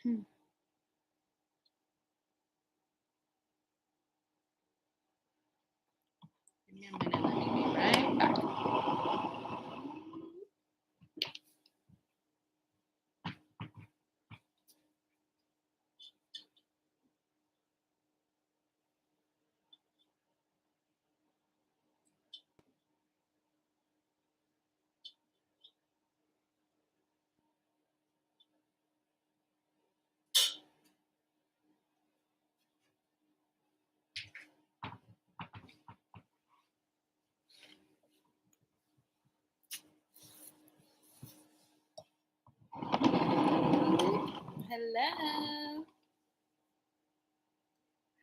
Hmm. Give me a minute. Let me be right back. Hello.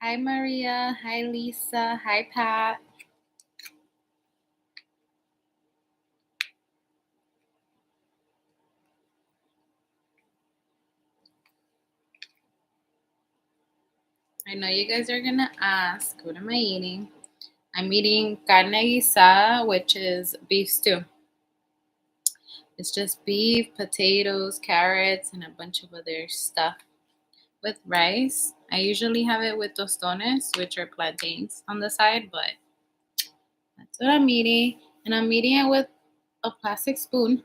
Hi, Maria. Hi, Lisa. Hi, Pat. I know you guys are gonna ask, what am I eating? I'm eating carne guisada, which is beef stew. It's just beef, potatoes, carrots, and a bunch of other stuff with rice. I usually have it with tostones, which are plantains on the side, but that's what I'm eating. And I'm eating it with a plastic spoon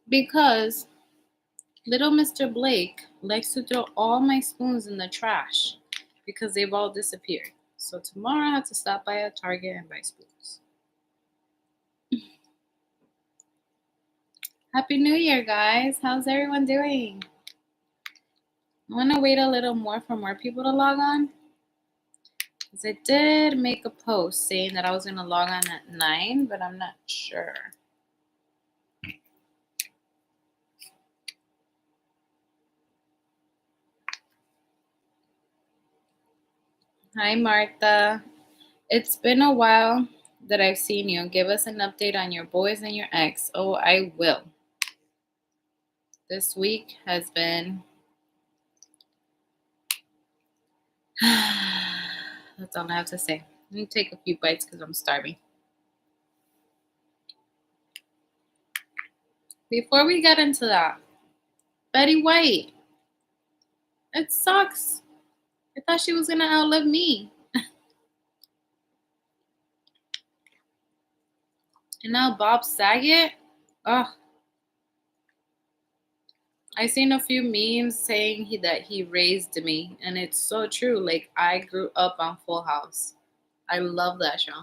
because little Mr. Blake likes to throw all my spoons in the trash because they've all disappeared. So tomorrow I have to stop by a Target and buy spoons. Happy New Year, guys. How's everyone doing? I want to wait a little more for more people to log on. Because I did make a post saying that I was going to log on at 9, but I'm not sure. Hi, Martha. It's been a while that I've seen you. Give us an update on your boys and your ex. Oh, I will. This week has been... That's all I have to say. Let me take a few bites because I'm starving. Before we get into that, Betty White, it sucks. I thought she was going to outlive me. And now Bob Saget? Ugh. I seen a few memes saying that he raised me, and it's so true. Like, I grew up on Full House. I love that show.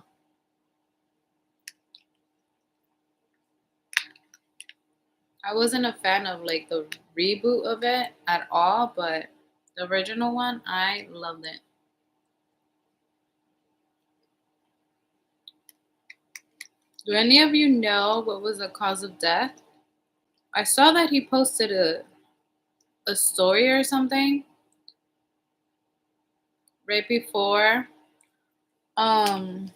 I wasn't a fan of like the reboot of it at all, but the original one, I loved it. Do any of you know what was the cause of death? I saw that he posted a story or something right before, um,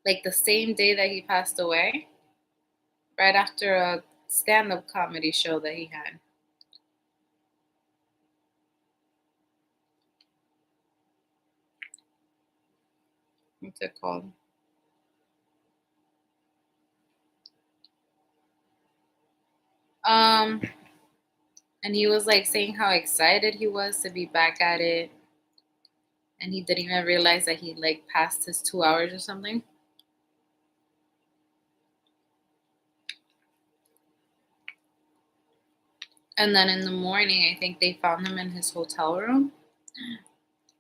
like the same day that he passed away, right after a stand-up comedy show that he had. What's it called? Um, and he was like saying how excited he was to be back at it, and he didn't even realize that he like passed his 2 hours or something. And then in the morning, I think they found him in his hotel room.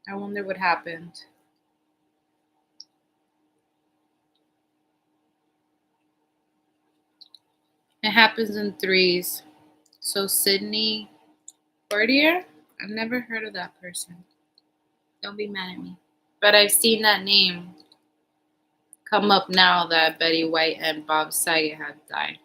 I wonder what happened. It happens in threes. So Sydney Portier, I've never heard of that person. Don't be mad at me. But I've seen that name come up now that Betty White and Bob Saget have died.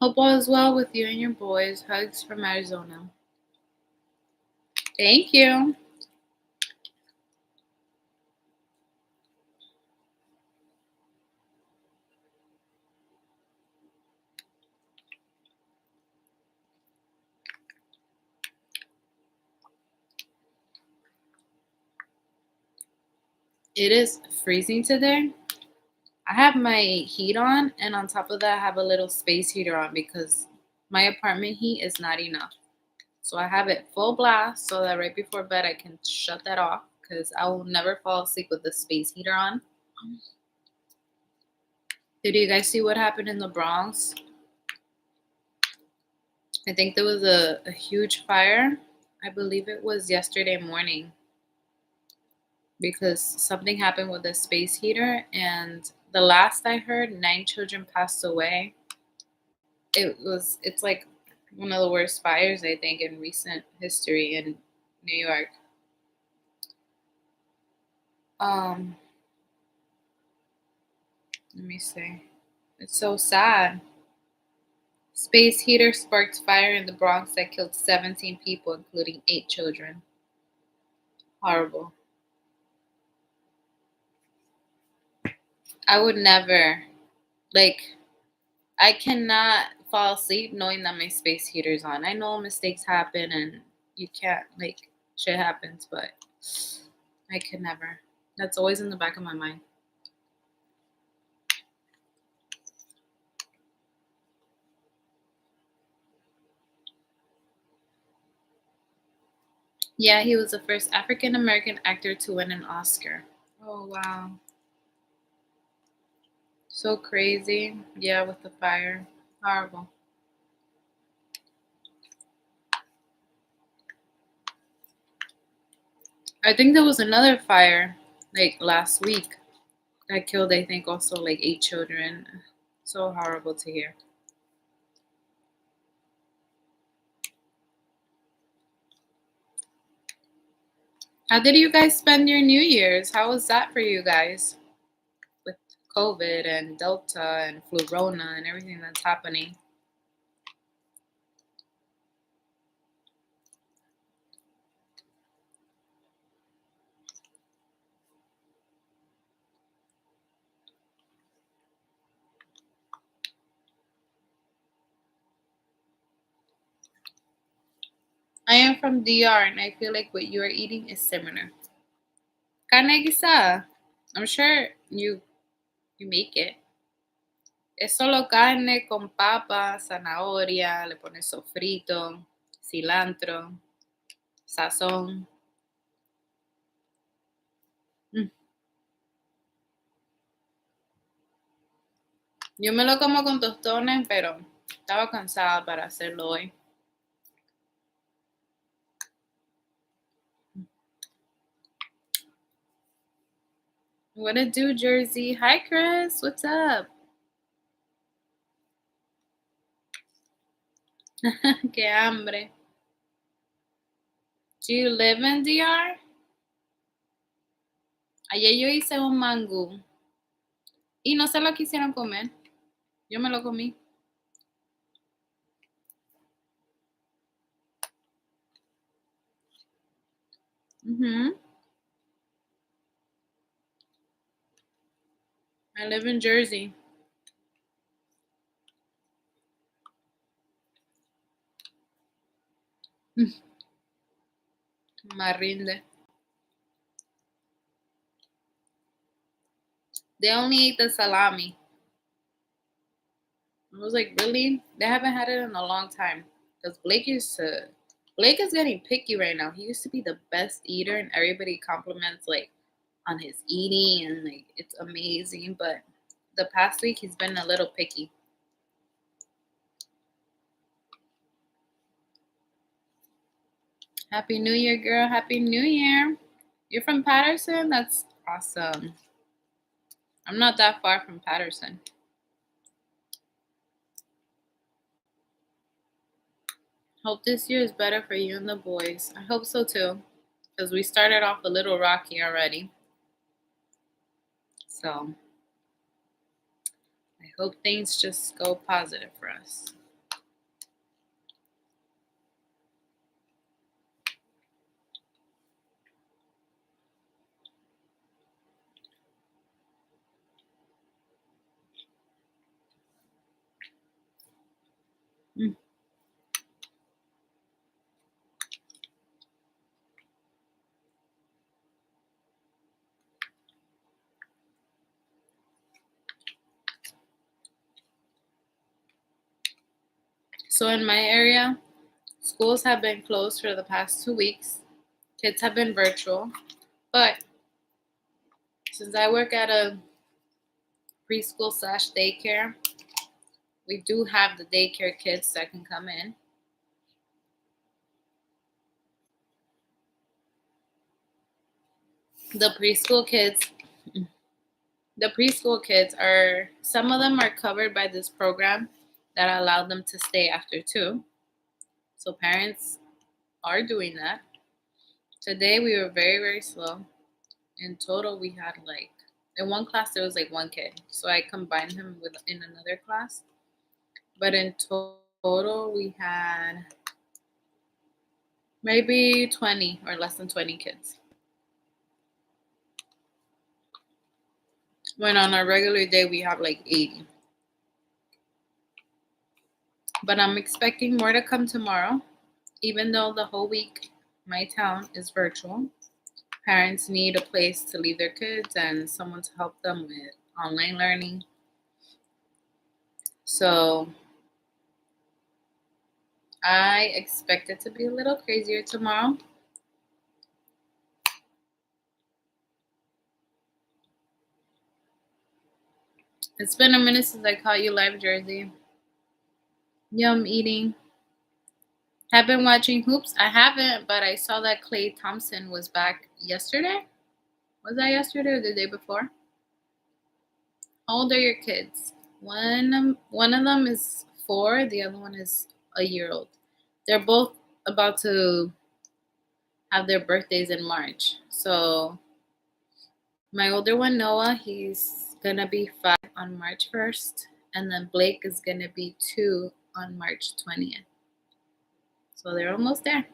Hope all is well with you and your boys. Hugs from Arizona. Thank you. It is freezing today. I have my heat on, and on top of that, I have a little space heater on because my apartment heat is not enough. So I have it full blast so that right before bed I can shut that off because I will never fall asleep with the space heater on. Did you guys see what happened in the Bronx? I think there was a huge fire. I believe it was yesterday morning because something happened with the space heater, and the last I heard, 9 children passed away. It's like one of the worst fires I think in recent history in New York. Um, Let me see. It's so sad. Space heater sparked fire in the Bronx that killed 17 people, including 8 children. Horrible. I would never, like, I cannot fall asleep knowing that my space heater's on. I know mistakes happen and you can't, like, shit happens, but I could never. That's always in the back of my mind. Yeah, he was the first African American actor to win an Oscar. Oh, wow. So crazy. Yeah, with the fire. Horrible. I think there was another fire like last week that killed, I think, also like 8 children. So horrible to hear. How did you guys spend your New Year's? How was that for you guys with COVID and Delta and Flurona and everything that's happening? I am from DR and I feel like what you are eating is similar. Carne guisada. I'm sure you make it. Es solo carne con papa, zanahoria, le pones sofrito, cilantro, sazón. Mm. Yo me lo como con tostones, pero estaba cansada para hacerlo hoy. What it do, Jersey? Hi, Chris. What's up? Qué hambre. Do you live in DR? Ayer yo hice un mangú y no se lo quisieron comer. Yo me lo comí. I live in Jersey. Marrinde. They only ate the salami. I was like, really? They haven't had it in a long time. Because Blake is getting picky right now. He used to be the best eater, and everybody compliments like on his eating, and like it's amazing. But the past week he's been a little picky. Happy New Year, girl! Happy New Year! You're from Patterson? That's awesome. I'm not that far from Patterson. Hope this year is better for you and the boys. I hope so too, because we started off a little rocky already. So I hope things just go positive for us. Mm. So in my area, schools have been closed for the past 2 weeks. Kids have been virtual. But since I work at a preschool/daycare, we do have the daycare kids that can come in. The preschool kids are, some of them are covered by this program that allowed them to stay after 2. So parents are doing that. Today we were very, very slow. In total, we had in one class there was 1 kid. So I combined him with in another class. But in total, we had maybe 20 or less than 20 kids. When on a regular day, we have 80. But I'm expecting more to come tomorrow. Even though the whole week, my town is virtual. Parents need a place to leave their kids and someone to help them with online learning. So I expect it to be a little crazier tomorrow. It's been a minute since I caught you live, Jersey. Yum eating. Have been watching hoops? I haven't, but I saw that Klay Thompson was back yesterday. Was that yesterday or the day before? How old are your kids? One of them is 4. The other one is a year old. They're both about to have their birthdays in March. So my older one, Noah, he's gonna be 5 on March 1st, and then Blake is gonna be 2 on March 20th. So they're almost there.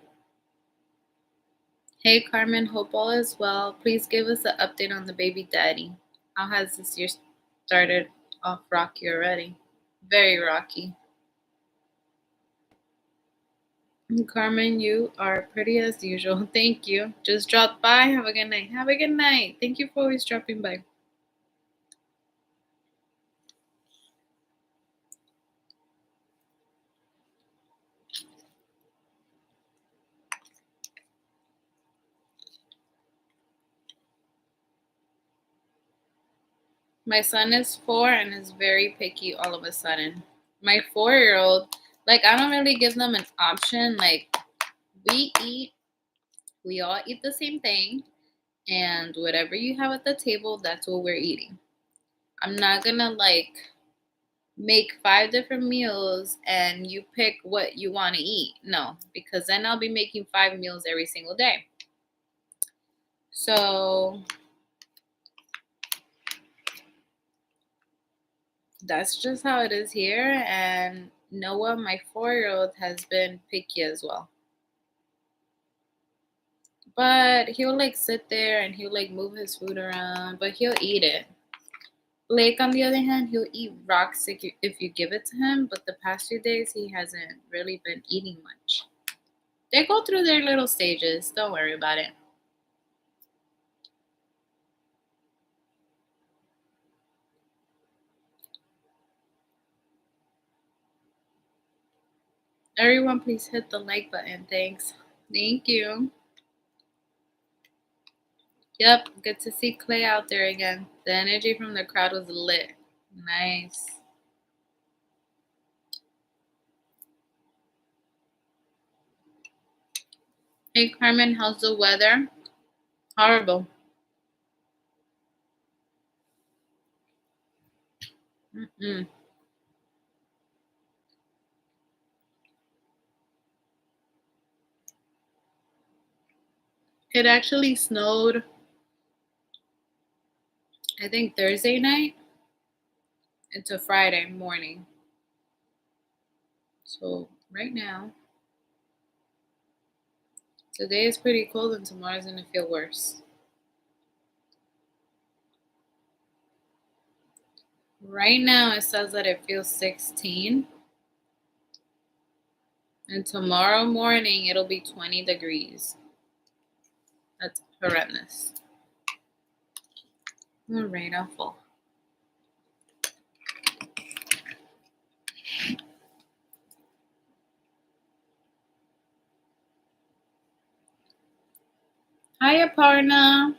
Hey Carmen, hope all is well. Please give us an update on the baby daddy. How has this year started off rocky already? Very rocky. Carmen, you are pretty as usual. Thank you. Just dropped by. Have a good night. Have a good night. Thank you for always dropping by. My son is 4 and is very picky all of a sudden. My 4-year-old, I don't really give them an option. We all eat the same thing, and whatever you have at the table, that's what we're eating. I'm not gonna make 5 different meals and you pick what you want to eat. No, because then I'll be making 5 meals every single day. So that's just how it is here. And Noah, my 4-year-old, has been picky as well. But he'll sit there and he'll move his food around, but he'll eat it. Blake, on the other hand, he'll eat rocks if you give it to him, but the past few days he hasn't really been eating much. They go through their little stages. Don't worry about it. Everyone, please hit the like button. Thanks. Thank you. Yep, good to see Clay out there again. The energy from the crowd was lit. Nice. Hey, Carmen, how's the weather? Horrible. Mm-mm. It actually snowed, I think, Thursday night into Friday morning. So right now, today is pretty cold and tomorrow's going to feel worse. Right now, it says that it feels 16. And tomorrow morning, it'll be 20 degrees. That's horrendous. All right, awful. Hi, Aparna.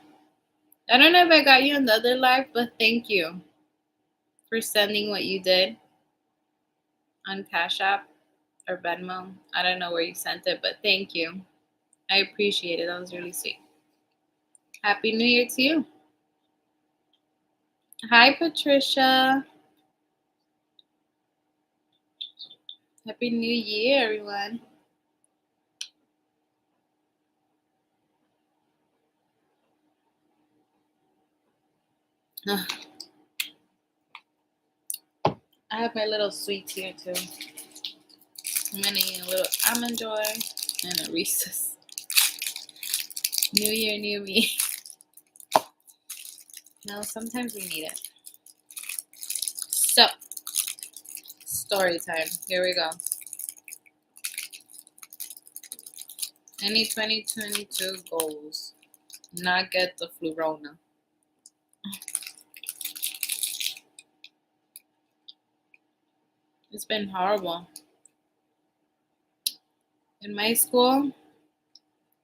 I don't know if I got you in the other live, but thank you for sending what you did on Cash App or Venmo. I don't know where you sent it, but thank you. I appreciate it. That was really sweet. Happy New Year to you. Hi, Patricia. Happy New Year, everyone. Ugh. I have my little sweets here too. I'm gonna eat a little almond joy and a Reese's. New year, new me. No, sometimes we need it. So, story time. Here we go. Any 2022 goals? Not get the flurona. It's been horrible. In my school,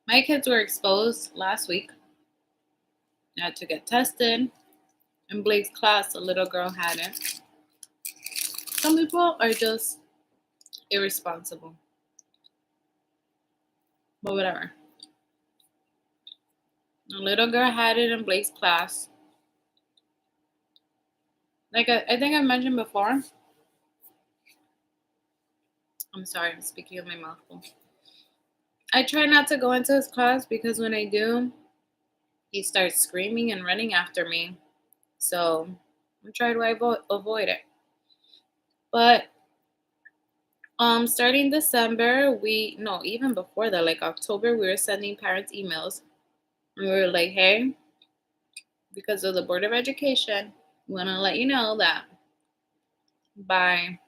my kids were exposed last week. I had to get tested. In Blake's class, a little girl had it. Some people are just irresponsible. But whatever. A little girl had it in Blake's class. Like I think I mentioned before. I'm sorry, I'm speaking with my mouth full. I try not to go into his class because when I do, he starts screaming and running after me. So I'm trying to avoid it. But starting December, even before that, like October, we were sending parents emails. And we were like, hey, because of the Board of Education, we want to let you know that by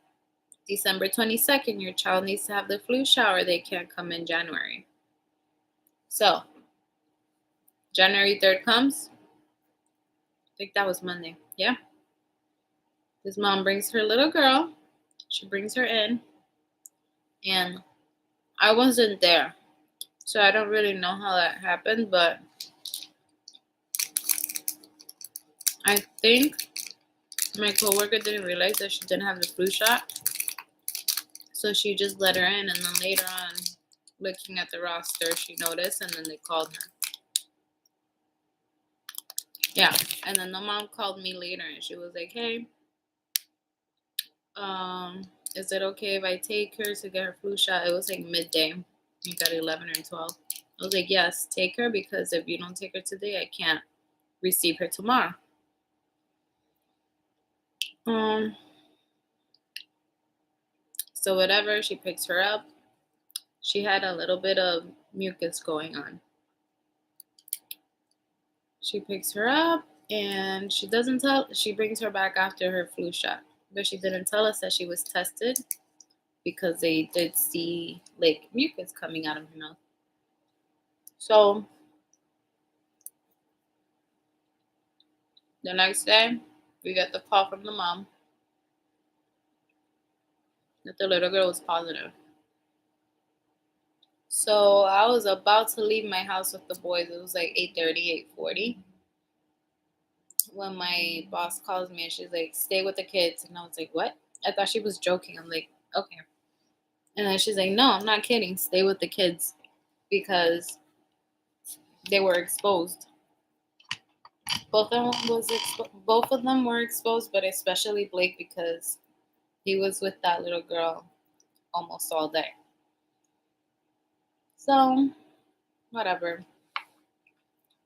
December 22nd, your child needs to have the flu shot or they can't come in January. So January 3rd comes. I think that was Monday. Yeah. His mom brings her little girl. She brings her in. And I wasn't there. So I don't really know how that happened, but I think my coworker didn't realize that she didn't have the flu shot. So she just let her in, and then later on, looking at the roster, she noticed, and then they called her. Yeah, and then the mom called me later, and she was like, hey, is it okay if I take her to get her flu shot? It was like midday. We got 11 or 12. I was like, yes, take her, because if you don't take her today, I can't receive her tomorrow. So whatever, she picks her up. She had a little bit of mucus going on. She picks her up and she brings her back after her flu shot. But she didn't tell us that she was tested because they did see like mucus coming out of her mouth. So the next day, we got the call from the mom that the little girl was positive. So I was about to leave my house with the boys. It was like 8:30, 8:40. When my boss calls me and she's like, stay with the kids. And I was like, what? I thought she was joking. I'm like, okay. And then she's like, no, I'm not kidding. Stay with the kids because they were exposed. Both of them were exposed, but especially Blake because he was with that little girl almost all day. So, whatever.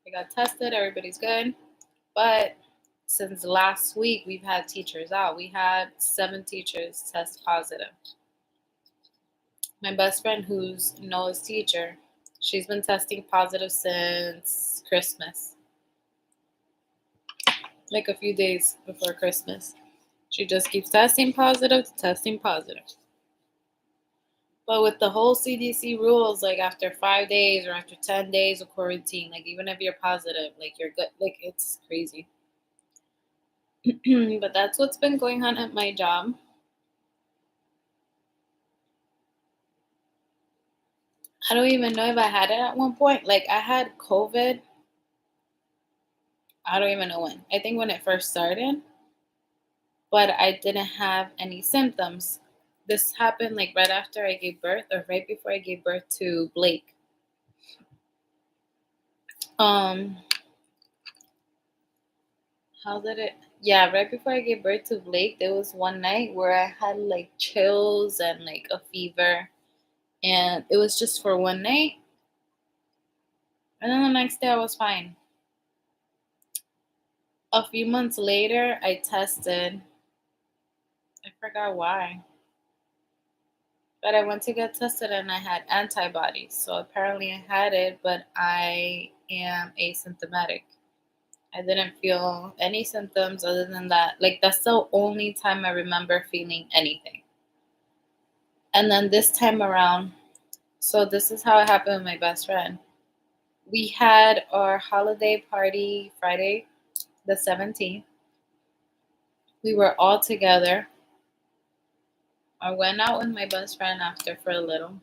They got tested. Everybody's good. But since last week, we've had teachers out. We had 7 teachers test positive. My best friend, who's Noah's teacher, she's been testing positive since Christmas. Like a few days before Christmas. She just keeps testing positive. But with the whole CDC rules, like after 5 days or after 10 days of quarantine, like even if you're positive, like you're good, like it's crazy. But that's what's been going on at my job. I don't even know if I had it at one point. Like I had COVID. I don't even know when. I think when it first started, but I didn't have any symptoms. This happened like right after I gave birth or right before I gave birth to Blake. Um, how did it? Yeah, right before I gave birth to Blake, there was one night where I had like chills and like a fever, and it was just for one night. And then the next day I was fine. A few months later, I tested. I forgot why. But I went to get tested and I had antibodies. So apparently I had it, but I am asymptomatic. I didn't feel any symptoms other than that. Like, that's the only time I remember feeling anything. And then this time around, so this is how it happened with my best friend. We had our holiday party Friday, the 17th. We were all together. I went out with my best friend after for a little.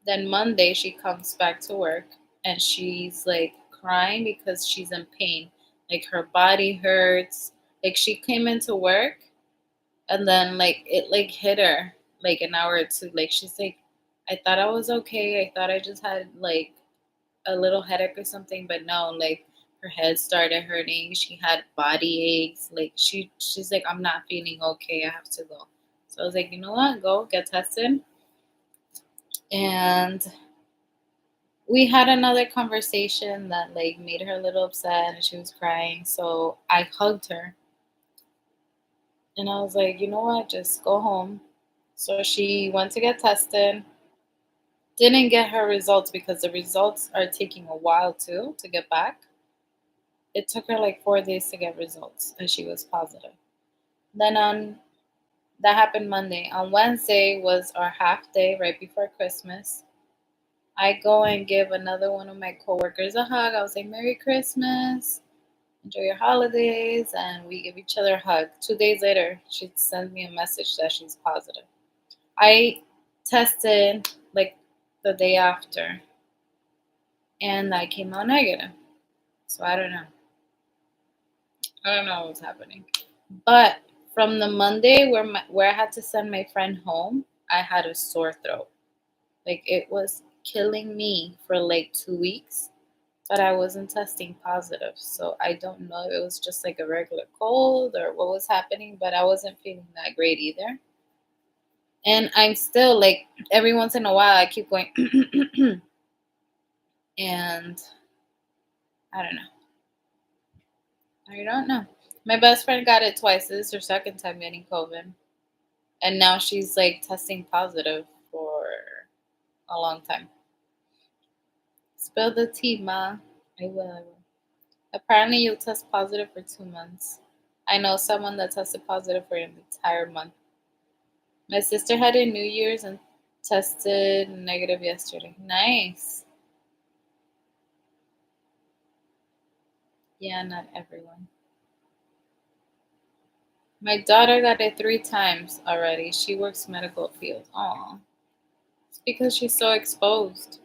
Then Monday, she comes back to work and she's like crying because she's in pain. Like her body hurts. Like she came into work and then like it like hit her like an hour or two. Like she's like, I thought I was okay. I thought I just had like a little headache or something, but no, like her head started hurting. She had body aches. Like she's like, I'm not feeling okay. I have to go. So I was like, you know what? Go get tested. And we had another conversation that like made her a little upset and she was crying. So I hugged her and I was like, you know what? Just go home. So she went to get tested. Didn't get her results because the results are taking a while too to get back. It took her like 4 days to get results and she was positive. Then on that happened Monday. On Wednesday was our half day right before Christmas. I go and give another one of my coworkers a hug. I was like, Merry Christmas, enjoy your holidays, and we give each other a hug. 2 days later, she sends me a message that she's positive. I tested like the day after, and I came out negative. So I don't know. I don't know what's happening. But from the Monday where I had to send my friend home, I had a sore throat. Like it was killing me for like 2 weeks, but I wasn't testing positive. So I don't know if it was just like a regular cold or what was happening, but I wasn't feeling that great either. And I'm still like every once in a while I keep going and I don't know. I don't know. My best friend got it twice. This is her second time getting COVID. And now she's like testing positive for a long time. Spill the tea, Ma. I will. I will. Apparently, you'll test positive for 2 months. I know someone that tested positive for an entire month. My sister had it New Year's and tested negative yesterday. Nice. Yeah, not everyone. My daughter got it 3 times already. She works medical field. Aw. It's because she's so exposed.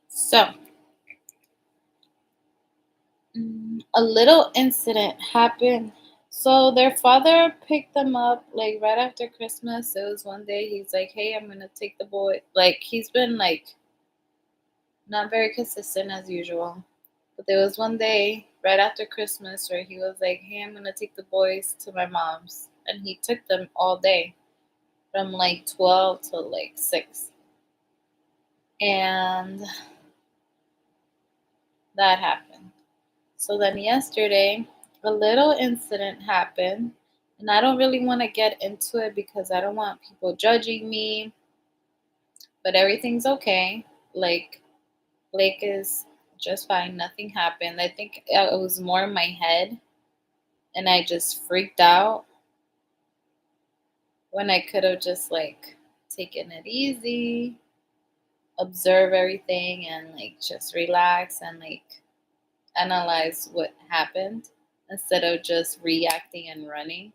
So, a little incident happened. So their father picked them up like right after Christmas. It was one day he's like, "Hey, I'm gonna take the boy." Like he's been like not very consistent as usual. But there was one day right after Christmas where he was like, "Hey, I'm gonna take the boys to my mom's," and he took them all day from like 12 to like 6, and that happened. So then yesterday, a little incident happened, and I don't really want to get into it because I don't want people judging me, but everything's okay. Like, Blake is just fine, nothing happened. I think it was more in my head, and I just freaked out when I could have just like taken it easy, observe everything, and like just relax and like analyze what happened instead of just reacting and running.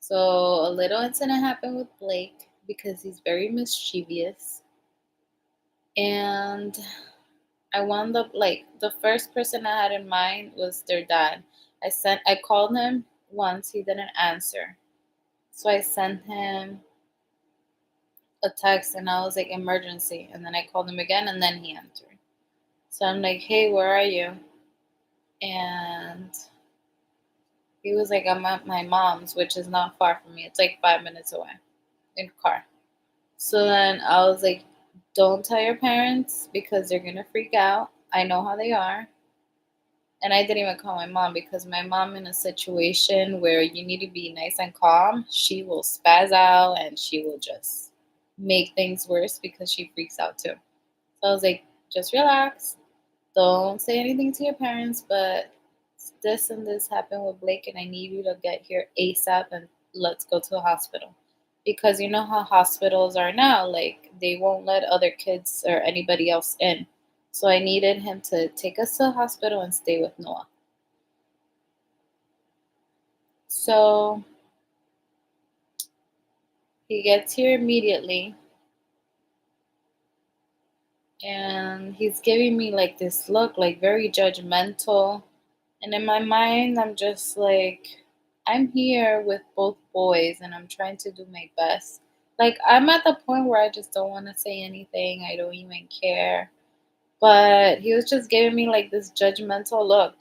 So a little incident happened with Blake because he's very mischievous. And I wound up like the first person I had in mind was their dad. I called him once, he didn't answer. So I sent him a text and I was like emergency, and then I called him again and then he answered. So I'm like, "Hey, where are you?" And he was like, "I'm at my mom's, which is not far from me. It's like 5 minutes away in car." So then I was like, "Don't tell your parents because they're gonna freak out. I know how they are." And I didn't even call my mom because my mom, in a situation where you need to be nice and calm, she will spaz out and she will just make things worse because she freaks out too. So I was like, just relax. Don't say anything to your parents, but this and this happened with Blake, and I need you to get here ASAP and let's go to the hospital. Because you know how hospitals are now, like they won't let other kids or anybody else in. So I needed him to take us to the hospital and stay with Noah. So he gets here immediately and he's giving me like this look, like very judgmental. And in my mind, I'm just like, I'm here with both boys and I'm trying to do my best. Like, I'm at the point where I just don't want to say anything, I don't even care. But he was just giving me like this judgmental look.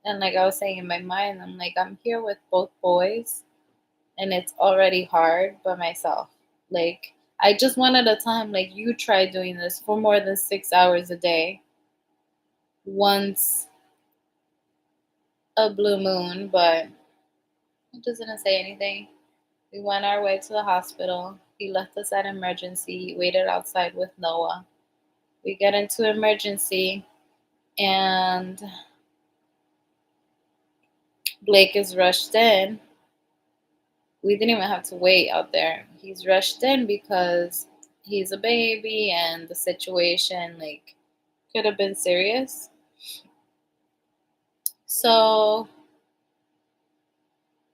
And like I was saying in my mind, I'm like, I'm here with both boys and it's already hard by myself. Like, I just wanted to tell him, like, you try doing this for more than 6 hours a day once a blue moon, but he just didn't say anything. We went our way to the hospital. He left us at emergency, waited outside with Noah. We get into emergency, and Blake is rushed in. We didn't even have to wait out there. He's rushed in because he's a baby and the situation like could have been serious. So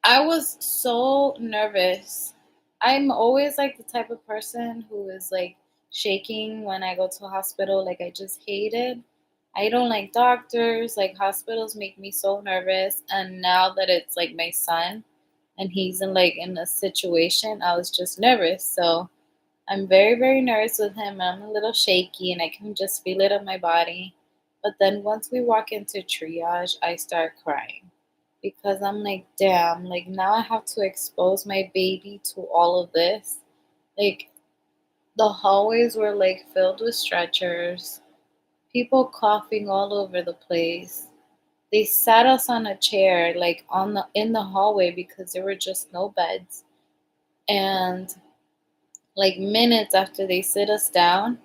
I was so nervous. I'm always like the type of person who is like shaking when I go to a hospital. Like I just hate it. I don't like doctors. Like hospitals make me so nervous. And now that it's like my son and he's in a situation, I was just nervous. So I'm very, very nervous with him. I'm a little shaky and I can just feel it in my body. But then once we walk into triage, I start crying because I'm like, damn, like now I have to expose my baby to all of this. Like the hallways were like filled with stretchers, people coughing all over the place. They sat us on a chair like on the in the hallway because there were just no beds. And like minutes after they sit us down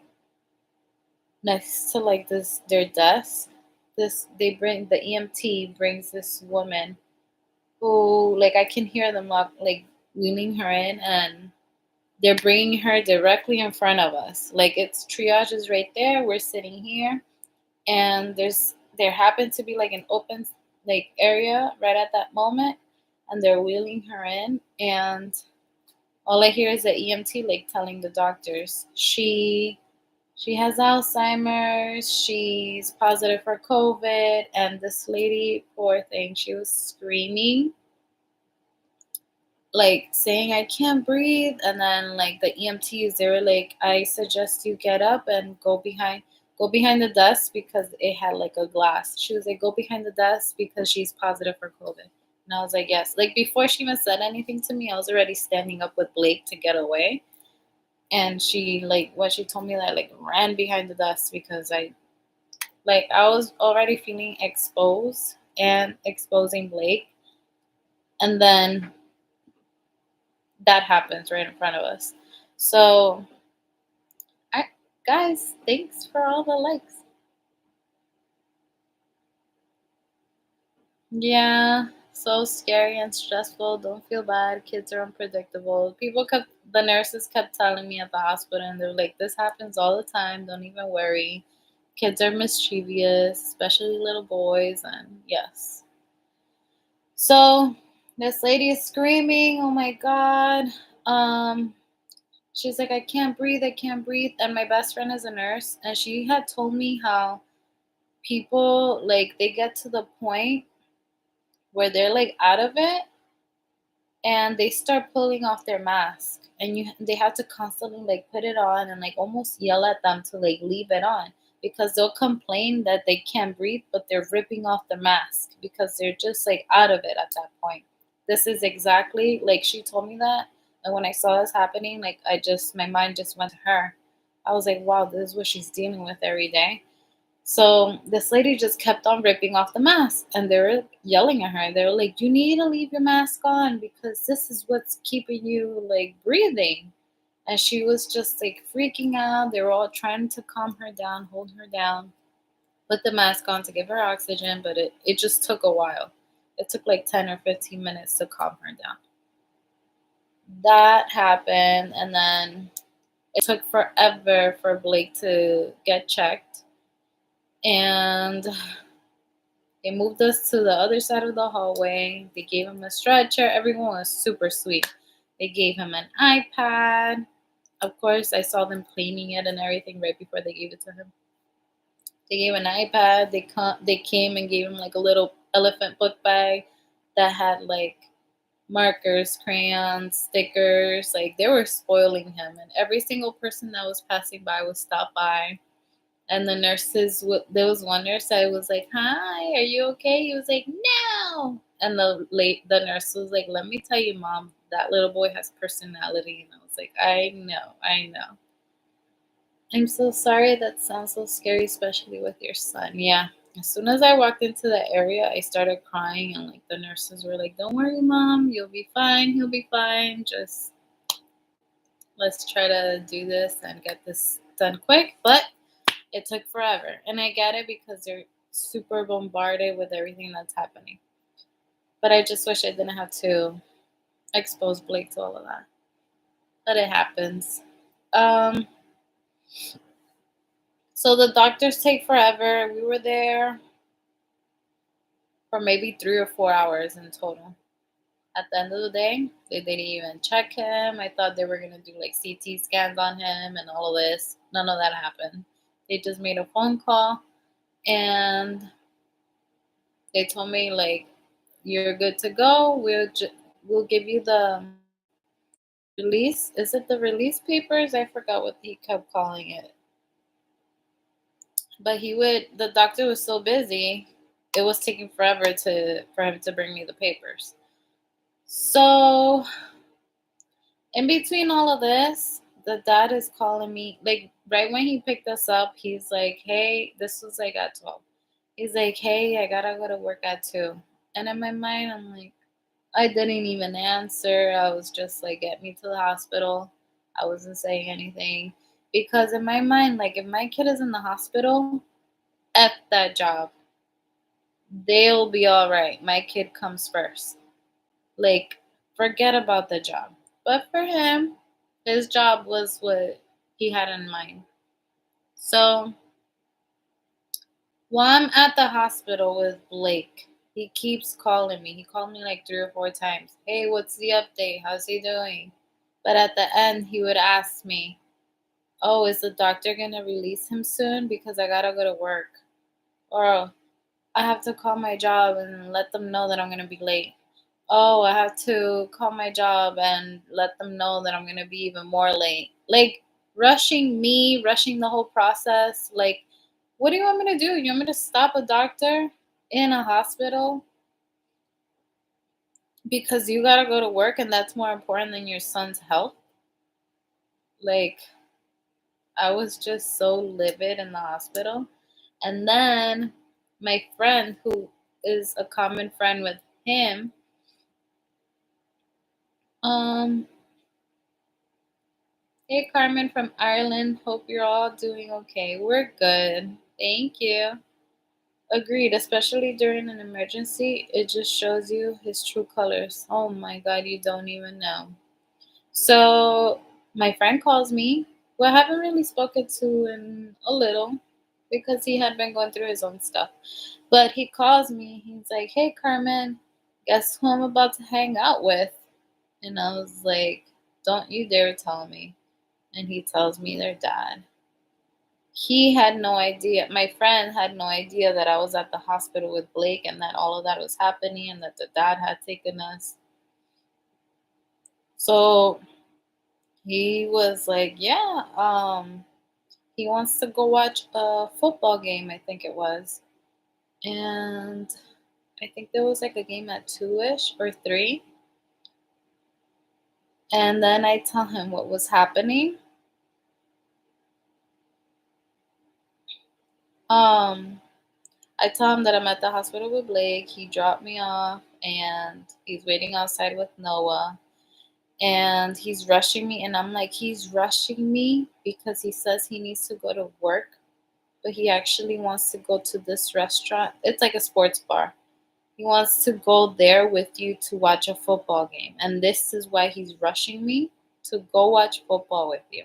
next to like this their desk, this they bring the EMT brings this woman who like I can hear them like wheeling her in, and they're bringing her directly in front of us. Like it's triage is right there. We're sitting here, and there happened to be like an open like area right at that moment, and they're wheeling her in, and all I hear is the EMT like telling the doctors she has Alzheimer's, she's positive for COVID, and this lady, poor thing, she was screaming like saying I can't breathe, and then like the EMTs they were like, I suggest you get up and go behind the desk because it had like a glass. She was like, go behind the desk because she's positive for COVID. And I was like, yes. Like before she even said anything to me, I was already standing up with Blake to get away. And she like when she told me that, I like ran behind the desk because I was already feeling exposed and exposing Blake. And then that happens right in front of us. So, I guys, thanks for all the likes. Yeah, so scary and stressful. Don't feel bad. Kids are unpredictable. The nurses kept telling me at the hospital, and they're like, this happens all the time. Don't even worry. Kids are mischievous, especially little boys. And yes. So, This lady is screaming, oh my God. Um, she's like, I can't breathe, I can't breathe. And my best friend is a nurse, and she had told me how people, like, they get to the point where they're like out of it and they start pulling off their mask, and they have to constantly like put it on and like almost yell at them to like leave it on, because they'll complain that they can't breathe, but they're ripping off the mask because they're just like out of it at that point. This is exactly like she told me that, and when I saw this happening, like my mind just went to her. I was like, wow, this is what she's dealing with every day. So this lady just kept on ripping off the mask, and they were yelling at her. They were like, "You need to leave your mask on because this is what's keeping you like breathing." And she was just like freaking out. They were all trying to calm her down, hold her down, put the mask on to give her oxygen, but it just took a while. It took like 10 or 15 minutes to calm her down. That happened, and then it took forever for Blake to get checked. And they moved us to the other side of the hallway. They gave him a stretcher. Everyone was super sweet. They gave him an iPad. Of course, I saw them cleaning it and everything right before they gave it to him. They gave an iPad. They came and gave him like a little elephant book bag that had like markers, crayons, stickers. Like they were spoiling him, and every single person that was passing by would stop by. And the nurses, there was one nurse that was like, "Hi, are you okay?" He was like, "No." And the nurse was like, "Let me tell you, Mom, that little boy has personality." And I was like, "I know, I know." I'm so sorry. That sounds so scary, especially with your son. Yeah. As soon as I walked into the area, I started crying, and like the nurses were like, "Don't worry, Mom, you'll be fine. He'll be fine. Just let's try to do this and get this done quick." But it took forever. And I get it because they're super bombarded with everything that's happening. But I just wish I didn't have to expose Blake to all of that. But it happens. Um, so the doctors take forever. We were there for maybe 3 or 4 hours in total. At the end of the day, they didn't even check him. I thought they were going to do like CT scans on him and all of this. None of that happened. They just made a phone call, and they told me like, "You're good to go. We'll give you the release. Is it the release papers? I forgot what he kept calling it." But the doctor was so busy, it was taking forever for him to bring me the papers. So in between all of this, the dad is calling me like right when he picked us up. He's like, "Hey," this was like at 12. He's like, "Hey, I gotta go to work at 2." And in my mind, I'm like, I didn't even answer. I was just like, "Get me to the hospital." I wasn't saying anything because in my mind, like, if my kid is in the hospital, F that job. They'll be all right. My kid comes first. Like, forget about the job. But for him, his job was what he had in mind. So while I'm at the hospital with Blake, he keeps calling me. He called me like 3 or 4 times. "Hey, what's the update? How's he doing?" But at the end, he would ask me, "Oh, is the doctor going to release him soon? Because I got to go to work." Or, "I have to call my job and let them know that I'm going to be late." "Oh, I have to call my job and let them know that I'm going to be even more late." Like, rushing the whole process. Like, what do you want me to do? You want me to stop a doctor in a hospital because you got to go to work and that's more important than your son's health? Like, I was just so livid in the hospital. And then my friend, who is a common friend with him, um, "Hey, Carmen from Ireland. Hope you're all doing okay." "We're good. Thank you." Agreed, especially during an emergency. It just shows you his true colors. Oh my God, you don't even know. So my friend calls me, who I haven't really spoken to in a little because he had been going through his own stuff. But he calls me. He's like, "Hey, Carmen." Guess who I'm about to hang out with? And I was like, don't you dare tell me. And he tells me their dad. He had no idea. My friend had no idea that I was at the hospital with Blake and that all of that was happening and that the dad had taken us. So he was like, yeah, he wants to go watch a football game, I think it was. And I think there was like a game at 2-ish or 3. And then I tell him what was happening. Um, I tell him that I'm at the hospital with Blake. He dropped me off and he's waiting outside with Noah. And he's rushing me. And I'm like, he's rushing me because he says he needs to go to work. But he actually wants to go to this restaurant. It's like a sports bar. He wants to go there with you to watch a football game. And this is why he's rushing me to go watch football with you.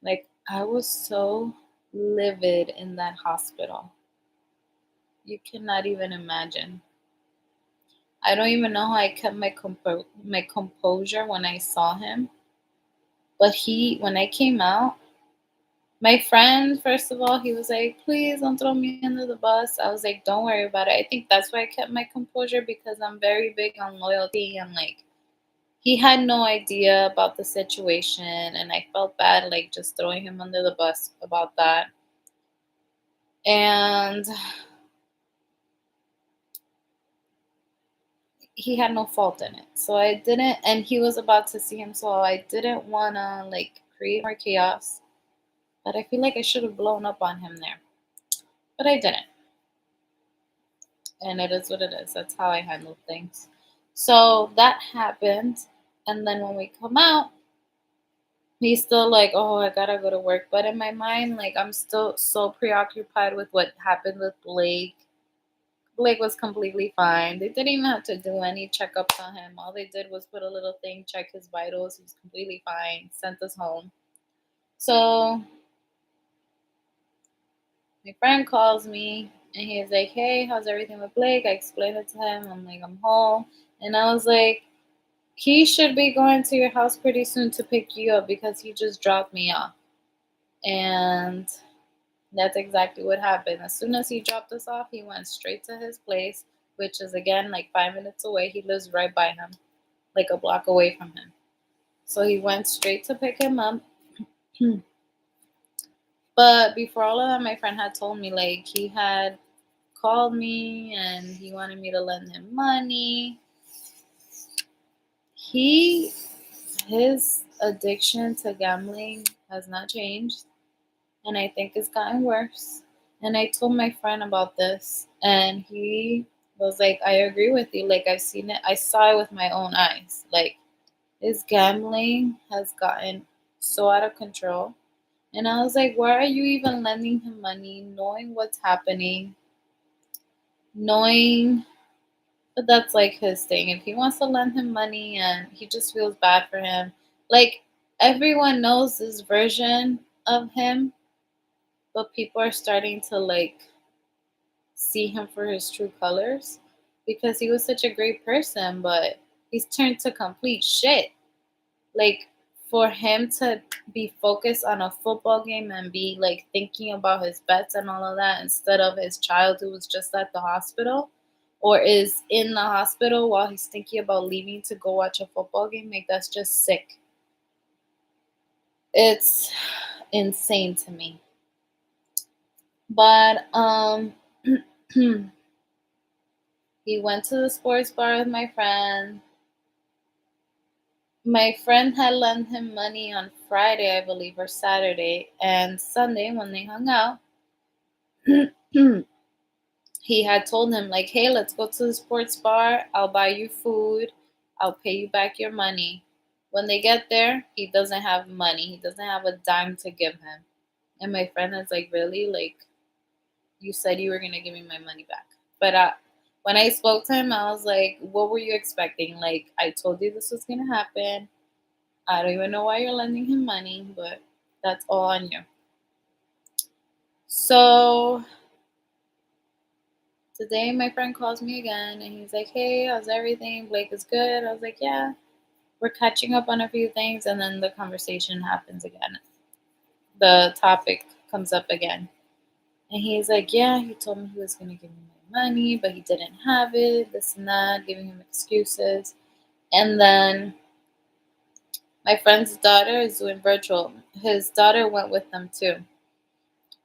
Like, I was so livid in that hospital. You cannot even imagine. I don't even know how I kept my composure when I saw him. But when I came out, my friend, first of all, he was like, please don't throw me under the bus. I was like, don't worry about it. I think that's why I kept my composure because I'm very big on loyalty and like he had no idea about the situation and I felt bad like just throwing him under the bus about that. And he had no fault in it. So I didn't, and he was about to see him, so I didn't want to like create more chaos. But I feel like I should have blown up on him there. But I didn't. And it is what it is. That's how I handle things. So that happened. And then when we come out, he's still like, oh, I gotta go to work. But in my mind, like, I'm still so preoccupied with what happened with Blake. Blake was completely fine. They didn't even have to do any checkups on him. All they did was put a little thing, check his vitals. He was completely fine, sent us home. So my friend calls me and he's like, hey, how's everything with Blake? I explained it to him. I'm like, I'm home. And I was like, he should be going to your house pretty soon to pick you up because he just dropped me off. And that's exactly what happened. As soon as he dropped us off, he went straight to his place, which is again like 5 minutes away. He lives right by him, like a block away from him. So he went straight to pick him up. But before all of that, my friend had told me like he had called me and he wanted me to lend him money. His addiction to gambling has not changed, and I think it's gotten worse. And I told my friend about this, and he was like, I agree with you. Like, I've seen it, I saw it with my own eyes. Like, his gambling has gotten so out of control. And I was like, why are you even lending him money, knowing what's happening, knowing. But that's like his thing. If he wants to lend him money and he just feels bad for him, like everyone knows this version of him, but people are starting to like see him for his true colors because he was such a great person, but he's turned to complete shit. Like for him to be focused on a football game and be like thinking about his bets and all of that instead of his child who was just at the hospital or is in the hospital while he's thinking about leaving to go watch a football game, like that's just sick. It's insane to me. But he went to the sports bar with my friend. My friend had lent him money on Friday, I believe, or Saturday, and Sunday when they hung out, he had told him like, "Hey, let's go to the sports bar. I'll buy you food. I'll pay you back your money." When they get there, he doesn't have money. He doesn't have a dime to give him. And my friend is like, "Really? Like, you said you were gonna give me my money back." But when I spoke to him, I was like, "What were you expecting? Like, I told you this was gonna happen. I don't even know why you're lending him money, but that's all on you." So Today, my friend calls me again and he's like, hey, how's everything? Blake is good. I was like, yeah, we're catching up on a few things. And then the conversation happens again. The topic comes up again. And he's like, yeah, he told me he was going to give me my money, but he didn't have it, this and that, giving him excuses. And then my friend's daughter is doing virtual. His daughter went with them too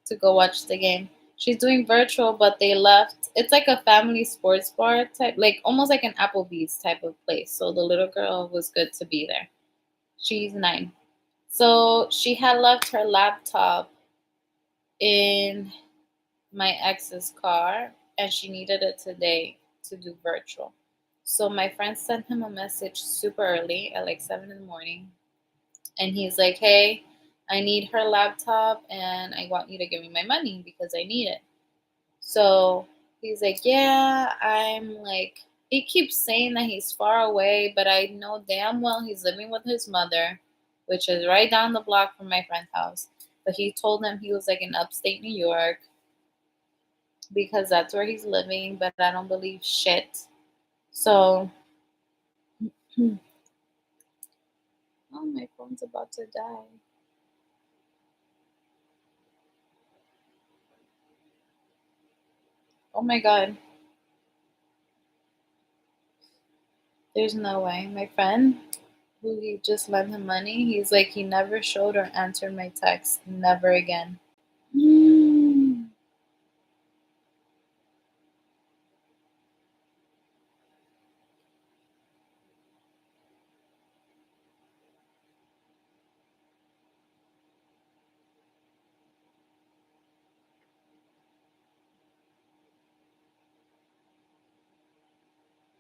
to go watch the game. She's doing virtual, but they left. It's like a family sports bar type, like almost like an Applebee's type of place. So the little girl was good to be there. She's 9. So she had left her laptop in my ex's car and she needed it today to do virtual. So my friend sent him a message super early at like 7 in the morning. And he's like, hey, I need her laptop and I want you to give me my money because I need it. So he's like, yeah, I'm like, he keeps saying that he's far away, but I know damn well he's living with his mother, which is right down the block from my friend's house. But he told them he was like in upstate New York because that's where he's living, but I don't believe shit. So, oh, my phone's about to die. Oh my god. There's no way. My friend, who he just lent him money, he's like, he never showed or answered my text. Never again. Mm.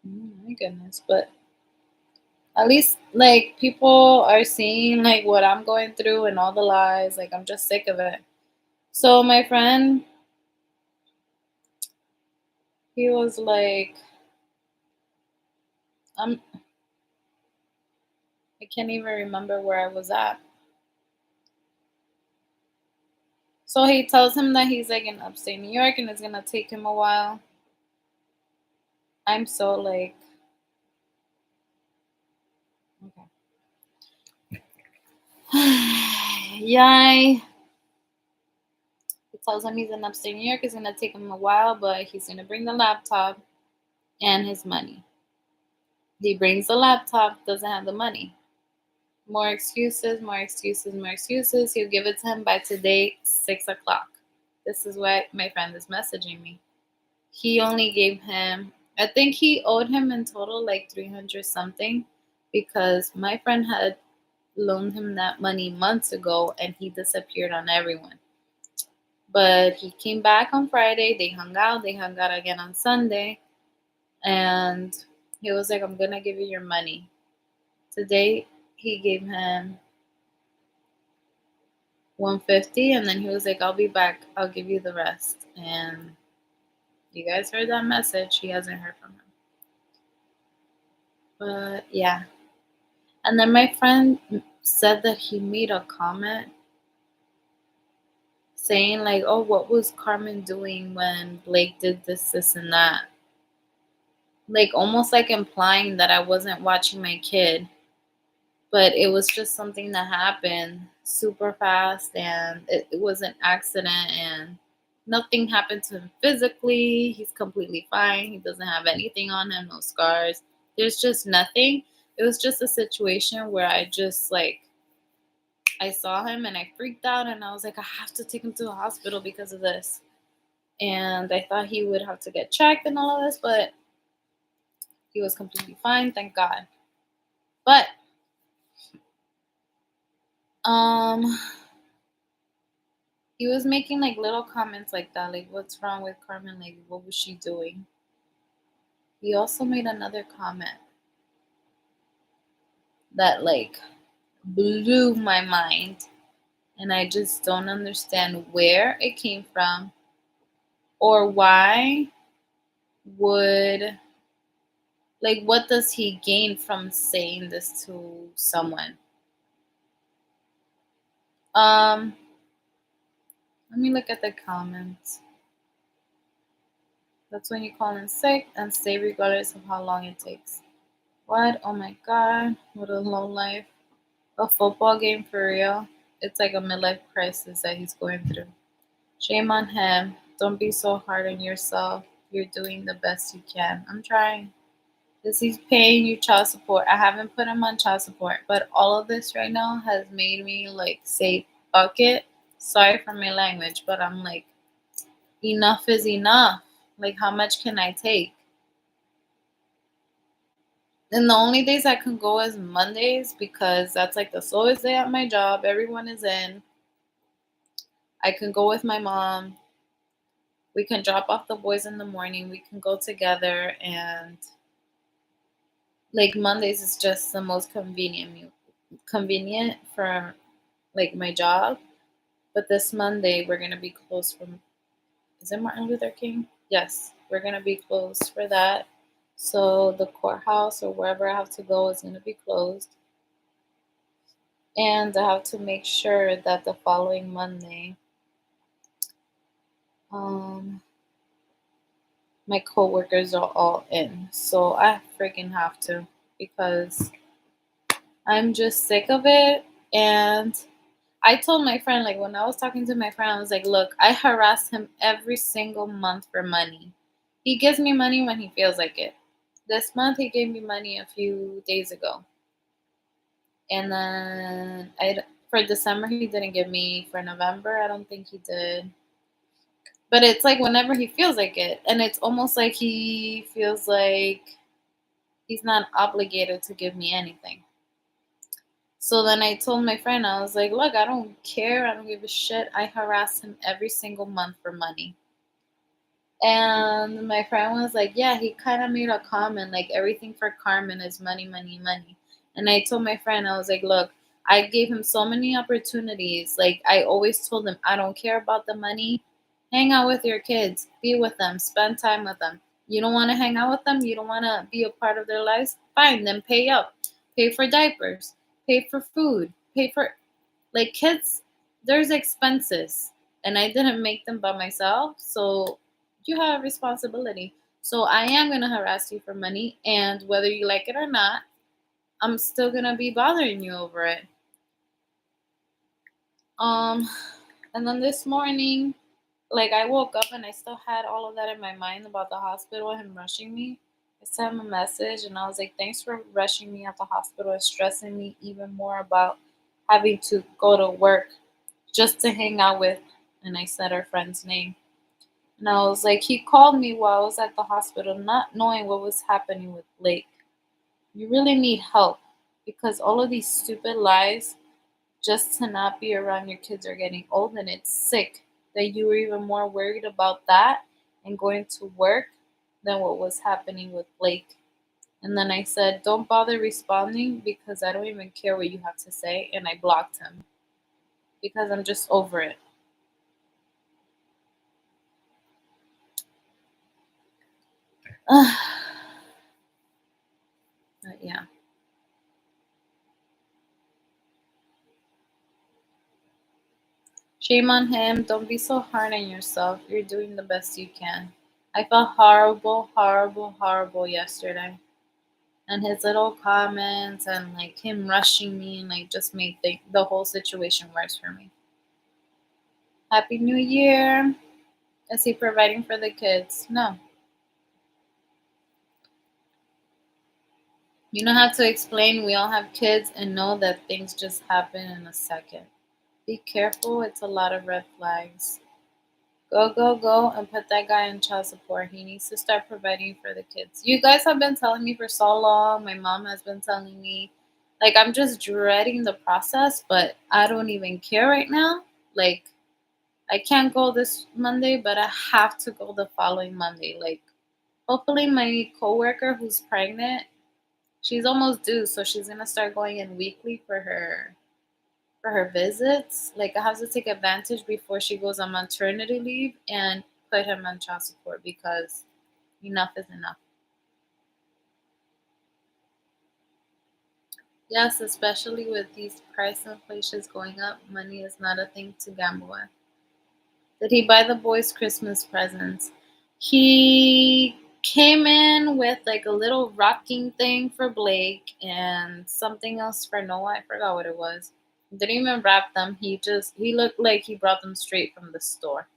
Oh my goodness. But at least, like, people are seeing, like, what I'm going through and all the lies. Like, I'm just sick of it. So, my friend, he was like, I'm, I can't even remember where I was at. So he tells him that he's like in upstate New York and it's gonna take him a while. I'm so like, okay. Yeah, he tells him he's in upstate New York. It's gonna take him a while, but he's gonna bring the laptop and his money. He brings the laptop, doesn't have the money. More excuses, more excuses, more excuses. He'll give it to him by today, 6 o'clock. This is what my friend is messaging me. He only gave him, I think he owed him in total like 300 something because my friend had loaned him that money months ago and he disappeared on everyone. But he came back on Friday. They hung out again on Sunday. And he was like, I'm going to give you your money. Today, he gave him 150 and then he was like, I'll be back. I'll give you the rest. And you guys heard that message. He hasn't heard from him. But yeah. And then my friend said that he made a comment saying like, oh, what was Carmen doing when Blake did this and that? Like almost like implying that I wasn't watching my kid. But it was just something that happened super fast and it was an accident and nothing happened to him physically. He's completely fine. He doesn't have anything on him, no scars. There's just nothing. It was just a situation where I just like I saw him and I freaked out and I was like, I have to take him to the hospital because of this. And I thought he would have to get checked and all of this, but he was completely fine, thank God. But um he was making like little comments like that, like what's wrong with Carmen? Like what was she doing? He also made another comment that like blew my mind and I just don't understand where it came from or why would like what does he gain from saying this to someone? Let me look at the comments. That's when you call in sick and stay regardless of how long it takes. What? Oh my god. What a low life. A football game for real? It's like a midlife crisis that he's going through. Shame on him. Don't be so hard on yourself. You're doing the best you can. I'm trying. Because he's paying you child support. I haven't put him on child support, but all of this right now has made me like say fuck it. Sorry for my language, but I'm like, enough is enough. Like, how much can I take? And the only days I can go is Mondays because that's like the slowest day at my job. Everyone is in. I can go with my mom. We can drop off the boys in the morning. We can go together. And like Mondays is just the most convenient for like my job. But this Monday we're gonna be closed from, is it Martin Luther King? Yes, we're gonna be closed for that. So the courthouse or wherever I have to go is gonna be closed. And I have to make sure that the following Monday, um, my coworkers are all in. So I freaking have to because I'm just sick of it. And I told my friend, like when I was talking to my friend, I was like, look, I harass him every single month for money. He gives me money when he feels like it. This month he gave me money a few days ago. And then for December he didn't give me. For November I don't think he did. But it's like whenever he feels like it. And it's almost like he feels like he's not obligated to give me anything. So then I told my friend, I was like, look, I don't care. I don't give a shit. I harass him every single month for money. And my friend was like, yeah, he kind of made a comment like everything for Carmen is money, money, money. And I told my friend, I was like, look, I gave him so many opportunities. Like I always told him, I don't care about the money. Hang out with your kids, be with them, spend time with them. You don't want to hang out with them, you don't want to be a part of their lives, fine, then pay up. Pay for diapers, pay for food, pay for like kids, there's expenses. And I didn't make them by myself. So you have a responsibility. So I am gonna harass you for money, and whether you like it or not, I'm still gonna be bothering you over it. Um and then this morning, like I woke up and I still had all of that in my mind about the hospital, him rushing me. I sent him a message and I was like, thanks for rushing me at the hospital and stressing me even more about having to go to work just to hang out with, and I said her friend's name. And I was like, he called me while I was at the hospital, not knowing what was happening with Blake. You really need help because all of these stupid lies just to not be around your kids are getting old, and it's sick that you were even more worried about that and going to work than what was happening with Blake. And then I said, don't bother responding because I don't even care what you have to say. And I blocked him because I'm just over it. But yeah. Shame on him. Don't be so hard on yourself. You're doing the best you can. I felt horrible, horrible, horrible yesterday. And his little comments and like him rushing me and like just made the whole situation worse for me. Happy New Year. Is he providing for the kids? No. You don't have to explain. We all have kids and know that things just happen in a second. Be careful. It's a lot of red flags. Go, go, go, and put that guy in child support. He needs to start providing for the kids. You guys have been telling me for so long. My mom has been telling me. Like, I'm just dreading the process, but I don't even care right now. Like, I can't go this Monday, but I have to go the following Monday. Like, hopefully, my coworker who's pregnant, she's almost due, so she's gonna start going in weekly for her visits. Like I have to take advantage before she goes on maternity leave and put him on child support because enough is enough. Yes, especially with these price inflations going up, money is not a thing to gamble with. Did he buy the boys Christmas presents? He came in with like a little rocking thing for Blake and something else for Noah. I forgot what it was. Didn't even wrap them. He looked like he brought them straight from the store.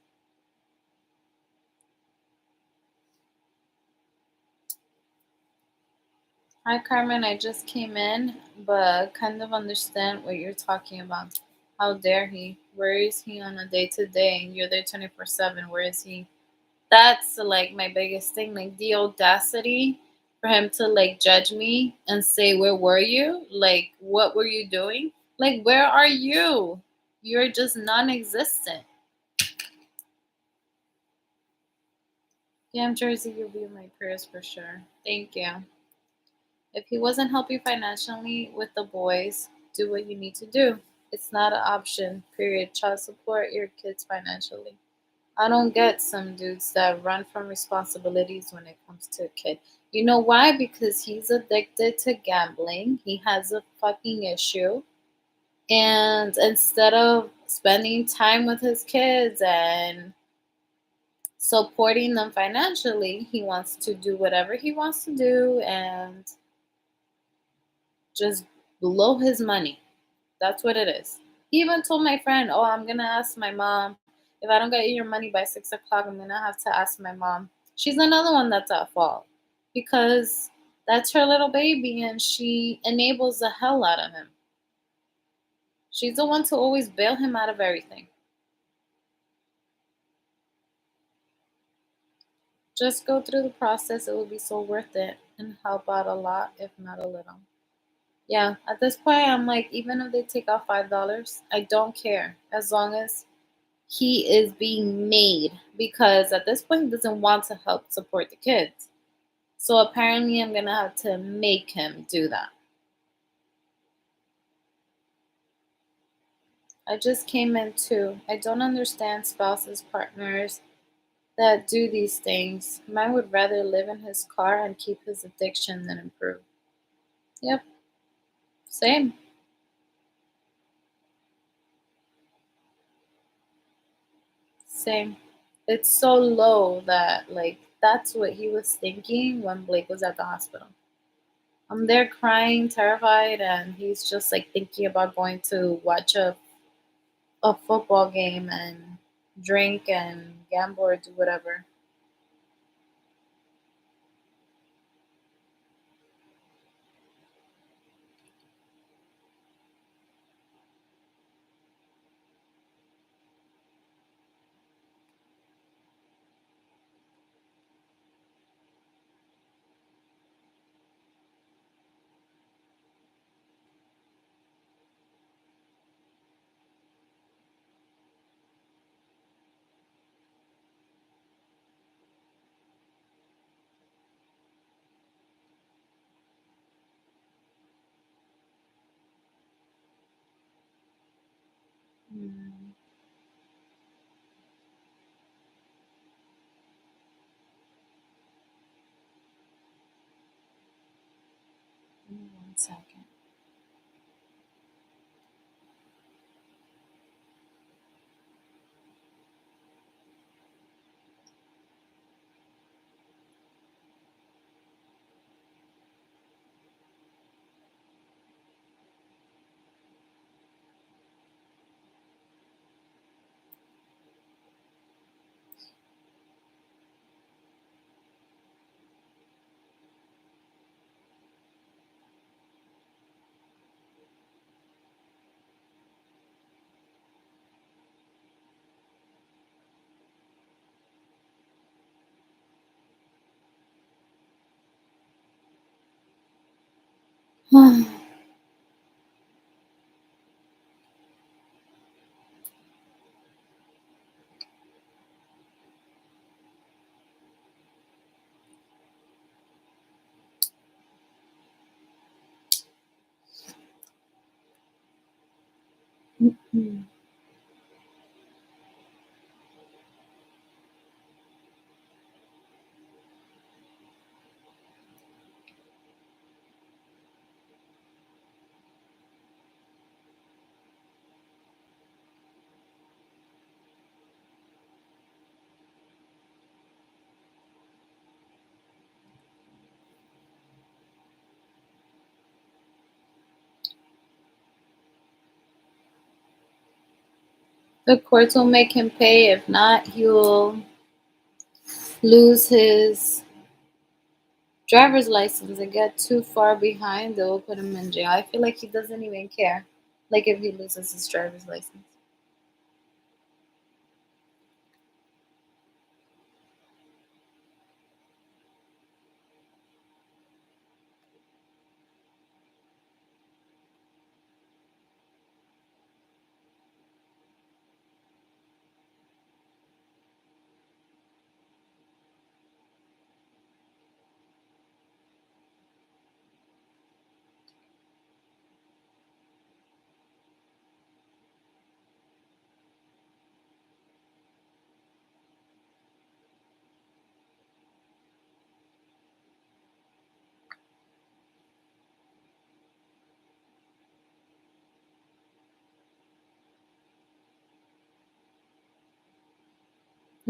Hi Carmen, I just came in, but kind of understand what you're talking about. How dare he? Where is he on a day to day? You're there 24/7. Where is he? That's like my biggest thing, like the audacity for him to like judge me and say, "Where were you? Like, what were you doing? Like, where are you? You're just non-existent." Yeah, I'm Jersey. You'll be in my prayers for sure. Thank you. If he wasn't helping financially with the boys, do what you need to do. It's not an option. Period. Child support your kids financially. I don't get some dudes that run from responsibilities when it comes to a kid. You know why? Because he's addicted to gambling. He has a fucking issue. And instead of spending time with his kids and supporting them financially, he wants to do whatever he wants to do and just blow his money. That's what it is. He even told my friend, "Oh, I'm gonna ask my mom. If I don't get you your money by 6 o'clock, I'm gonna have to ask my mom." She's another one that's at fault because that's her little baby and she enables the hell out of him. She's the one to always bail him out of everything. Just go through the process, it will be so worth it and help out a lot, if not a little. Yeah, at this point, I'm like, even if they take out $5, I don't care as long as he is being made because at this point he doesn't want to help support the kids. So apparently I'm gonna have to make him do that. I just came in too. I don't understand spouses, partners that do these things. Mine would rather live in his car and keep his addiction than improve. Yep, same. Same. It's so low that like that's what he was thinking when Blake was at the hospital. I'm there crying, terrified, and he's just like thinking about going to watch a football game and drink and gamble or do whatever. Mm, give me 1 second. Mm. The courts will make him pay. If not, he will lose his driver's license and get too far behind. They will put him in jail. I feel like he doesn't even care. Like if he loses his driver's license.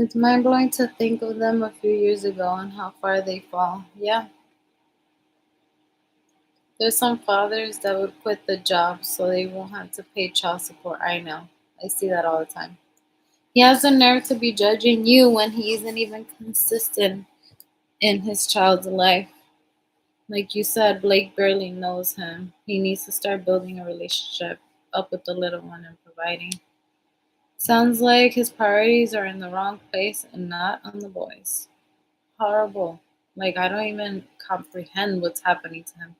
It's mind blowing to think of them a few years ago and how far they fall. Yeah. There's some fathers that would quit the job so they won't have to pay child support. I know. I see that all the time. He has the nerve to be judging you when he isn't even consistent in his child's life. Like you said, Blake barely knows him. He needs to start building a relationship up with the little one and providing. Sounds like his priorities are in the wrong place and not on the boys. Horrible. Like, I don't even comprehend what's happening to him.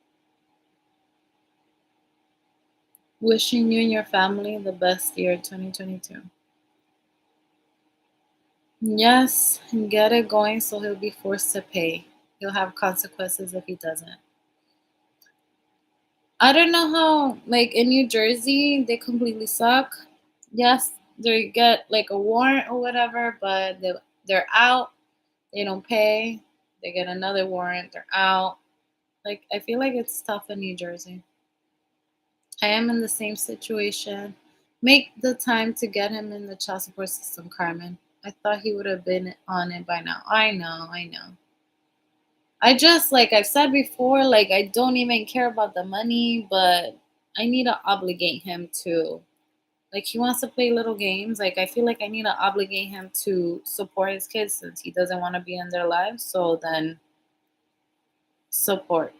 Wishing you and your family the best year 2022. Yes, and get it going so he'll be forced to pay. He'll have consequences if he doesn't. I don't know how, like in New Jersey, they completely suck. Yes, they get like a warrant or whatever, but they're out. They don't pay. They get another warrant. They're out. Like I feel like it's tough in New Jersey. I am in the same situation. Make the time to get him in the child support system, Carmen. I thought he would have been on it by now. I know, I know. I just, like I've said before, like I don't even care about the money, but I need to obligate him to, like he wants to play little games. Like I feel like I need to obligate him to support his kids since he doesn't want to be in their lives. So then support.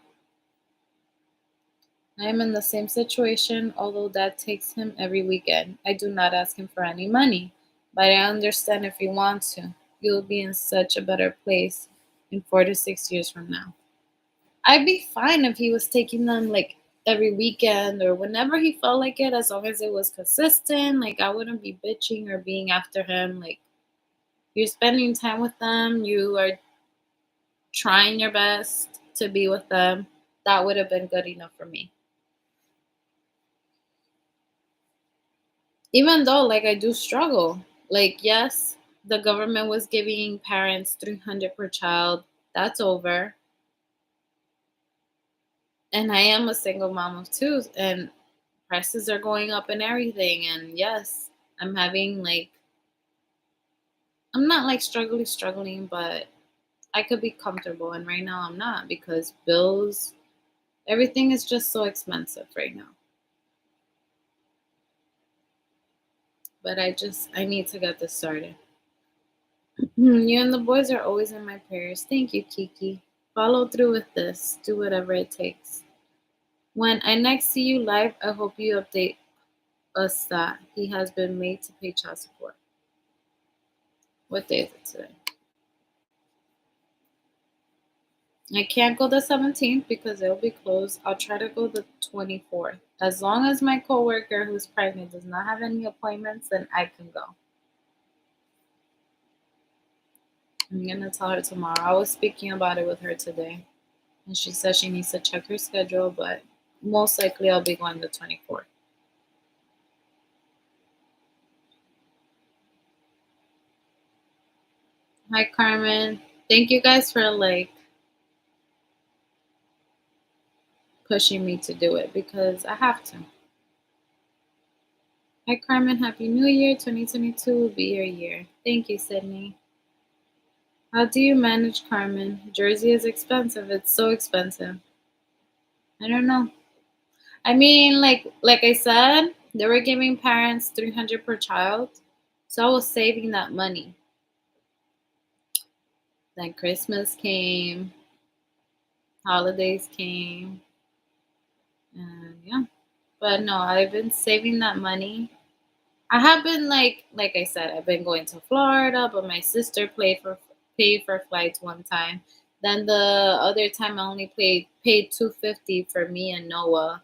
I am in the same situation, although that takes him every weekend. I do not ask him for any money, but I understand if you want to. You'll be in such a better place in 4 to 6 years from now. I'd be fine if he was taking them like every weekend or whenever he felt like it, as long as it was consistent. Like I wouldn't be bitching or being after him. Like you're spending time with them, you are trying your best to be with them. That would have been good enough for me. Even though like I do struggle. Like yes, the government was giving parents 300 per child. That's over. And I am a single mom of two and prices are going up and everything, and yes, I'm having like I'm not like struggling, but I could be comfortable, and right now I'm not because bills, everything is just so expensive right now. But I need to get this started. You and the boys are always in my prayers. Thank you, Kiki. Follow through with this. Do whatever it takes. When I next see you live, I hope you update us that he has been made to pay child support. What day is it today? I can't go the 17th because it'll be closed. I'll try to go the 24th. As long as my coworker who's pregnant does not have any appointments, then I can go. I'm gonna tell her tomorrow. I was speaking about it with her today, and she said she needs to check her schedule, but most likely I'll be going the 24th. Hi, Carmen. Thank you guys for like pushing me to do it because I have to. Hi, Carmen. Happy New Year. 2022 will be your year. Thank you, Sydney. How do you manage, Carmen? Jersey is expensive. It's so expensive. I don't know. I mean, like I said, they were giving parents 300 per child. So I was saving that money. Then Christmas came, holidays came, and yeah. But no, I've been saving that money. I have been like I said, I've been going to Florida, but my sister paid for flights one time. Then the other time I only paid $250 for me and Noah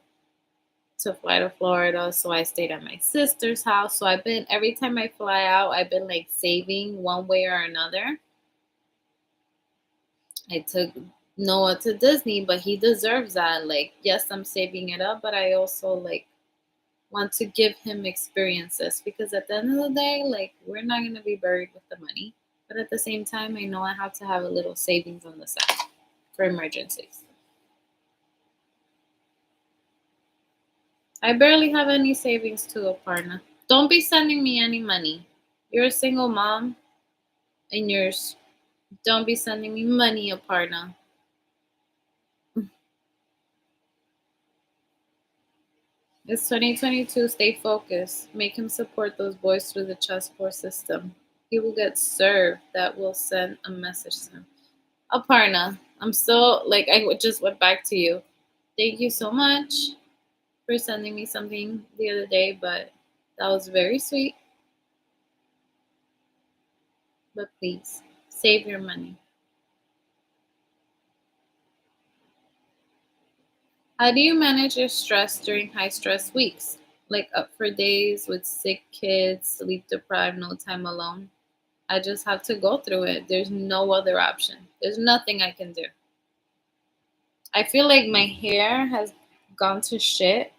to fly to Florida. So I stayed at my sister's house. So I've been every time I fly out, I've been like saving one way or another. I took Noah to Disney, but he deserves that. Like, yes, I'm saving it up, but I also like want to give him experiences because at the end of the day, like we're not gonna be buried with the money. But at the same time, I know I have to have a little savings on the side for emergencies. I barely have any savings to Aparna. Don't be sending me any money. You're a single mom and don't be sending me money, Aparna. It's 2022. Stay focused. Make him support those boys through the chessboard system. He will get served. That will send a message to him. Aparna, I'm so like just went back to you. Thank you so much for sending me something the other day, but that was very sweet. But please save your money. How do you manage your stress during high stress weeks? Like up for days with sick kids, sleep deprived, no time alone. I just have to go through it. There's no other option. There's nothing I can do. I feel like my hair has gone to shit.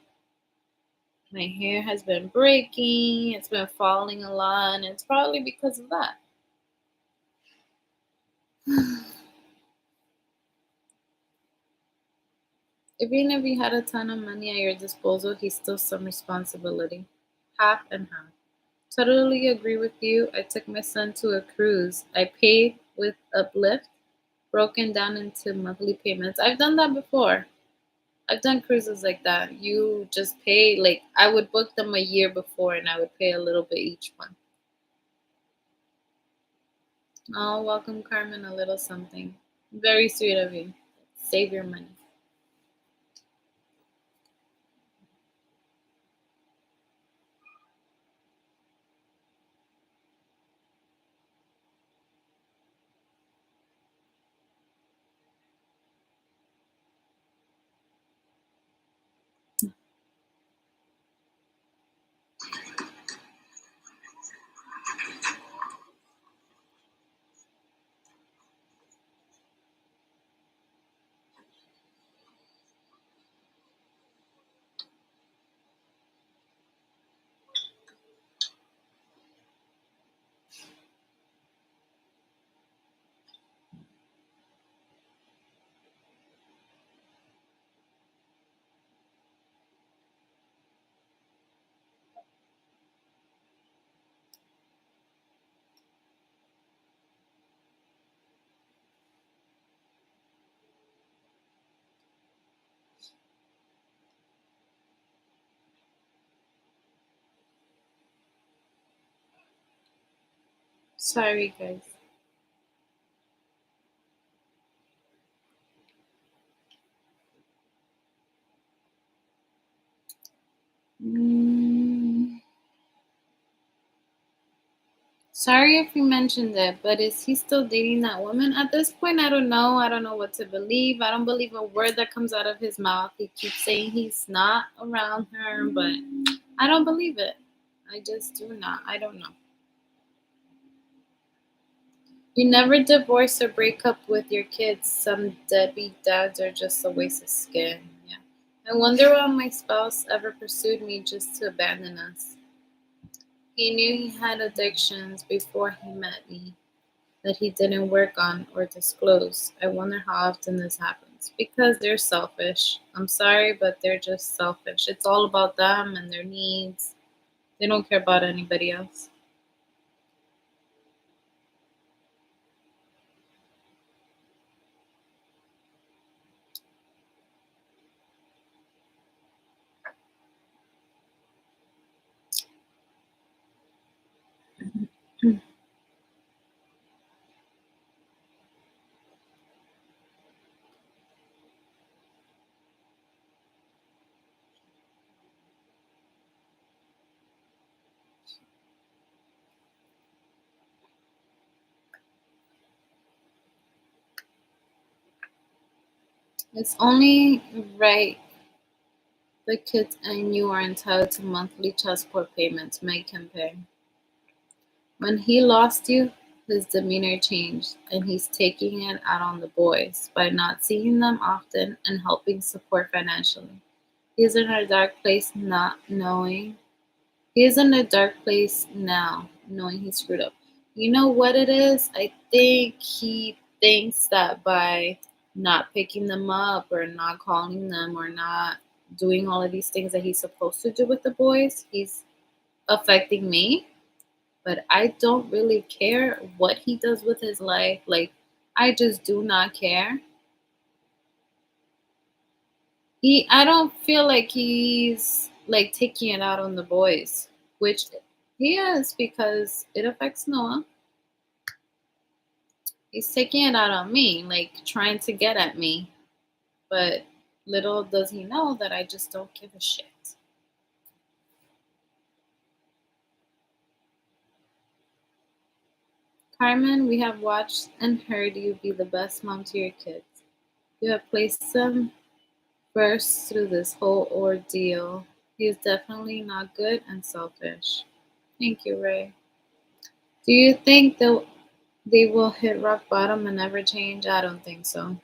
My hair has been breaking, it's been falling a lot, and it's probably because of that. Even if you had a ton of money at your disposal, he's still some responsibility. Half and half. Totally agree with you. I took my son to a cruise. I paid with Uplift, broken down into monthly payments. I've done that before. I've done cruises like that. You just pay, like, I would book them a year before and I would pay a little bit each month. Oh, welcome, Carmen, a little something. Very sweet of you. Save your money. Sorry, guys. Mm, sorry if you mentioned it, but is he still dating that woman? At this point, I don't know. I don't know what to believe. I don't believe a word that comes out of his mouth. He keeps saying he's not around her, but I don't believe it. I just do not. I don't know. You never divorce or break up with your kids. Some deadbeat dads are just a waste of skin. Yeah. I wonder why my spouse ever pursued me just to abandon us. He knew he had addictions before he met me that he didn't work on or disclose. I wonder how often this happens. Because they're selfish. I'm sorry, but they're just selfish. It's all about them and their needs. They don't care about anybody else. It's only right the kids and you are entitled to monthly child support payments. Make him pay. When he lost you, his demeanor changed, and he's taking it out on the boys by not seeing them often and helping support financially. He is in a dark place not knowing. He is in a dark place now, knowing he screwed up. You know what it is? I think he thinks that by not picking them up or not calling them or not doing all of these things that he's supposed to do with the boys, he's affecting me. But I don't really care what he does with his life. Like, I just do not care. I don't feel like he's like taking it out on the boys, which he is because it affects Noah. He's taking it out on me, like trying to get at me. But little does he know that I just don't give a shit. Carmen, we have watched and heard you be the best mom to your kids. You have placed them first through this whole ordeal. He is definitely not good and selfish. Thank you, Ray. Do you think they will hit rock bottom and never change? I don't think so.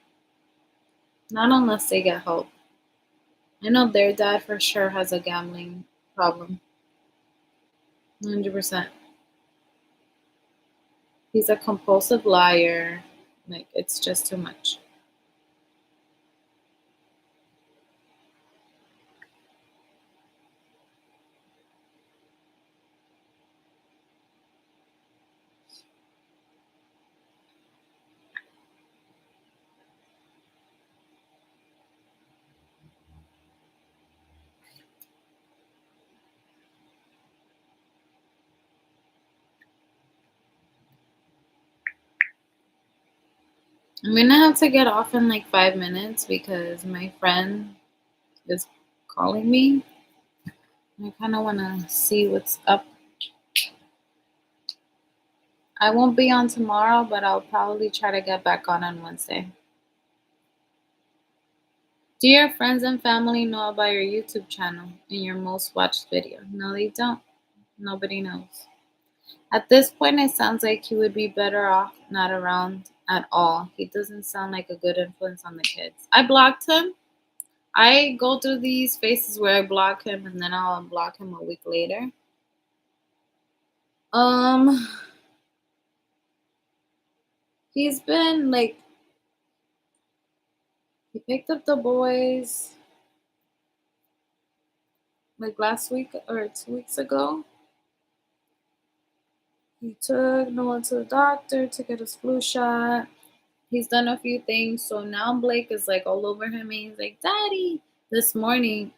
Not unless they get help. I know their dad for sure has a gambling problem. 100%. He's a compulsive liar. Like, it's just too much. I'm gonna have to get off in like 5 minutes because my friend is calling me. I kind of want to see what's up. I won't be on tomorrow, but I'll probably try to get back on Wednesday. Do your friends and family know about your YouTube channel and your most watched video? No, they don't. Nobody knows. At this point, it sounds like he would be better off not around at all. He doesn't sound like a good influence on the kids. I blocked him. I go through these phases where I block him and then I'll unblock him a week later. Um, he's been like, he picked up the boys like last week or 2 weeks ago. He took Noah to the doctor to get his flu shot. He's done a few things. So now Blake is like all over him. And he's like, Daddy. This morning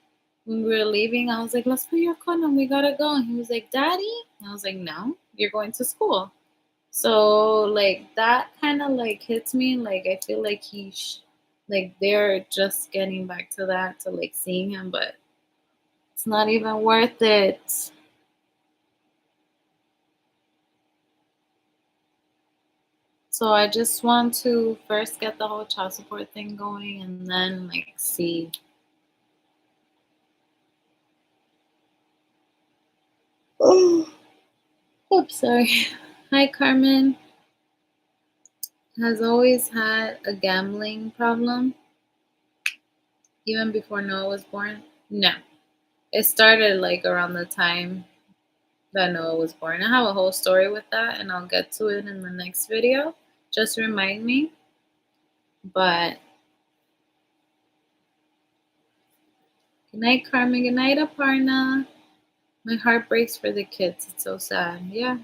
when we were leaving, I was like, let's put your condom. We gotta go. And he was like, Daddy. And I was like, no, you're going to school. So like that kind of like hits me. Like I feel like like they're just getting back to that, to like seeing him, but it's not even worth it. So I just want to first get the whole child support thing going and then like see. Oh, I'm sorry. Hi, Carmen. Has always had a gambling problem even before Noah was born? No. It started like around the time that Noah was born. I have a whole story with that and I'll get to it in the next video. Just remind me. But good night, Carmen. Good night, Aparna. My heart breaks for the kids. It's so sad. Yeah.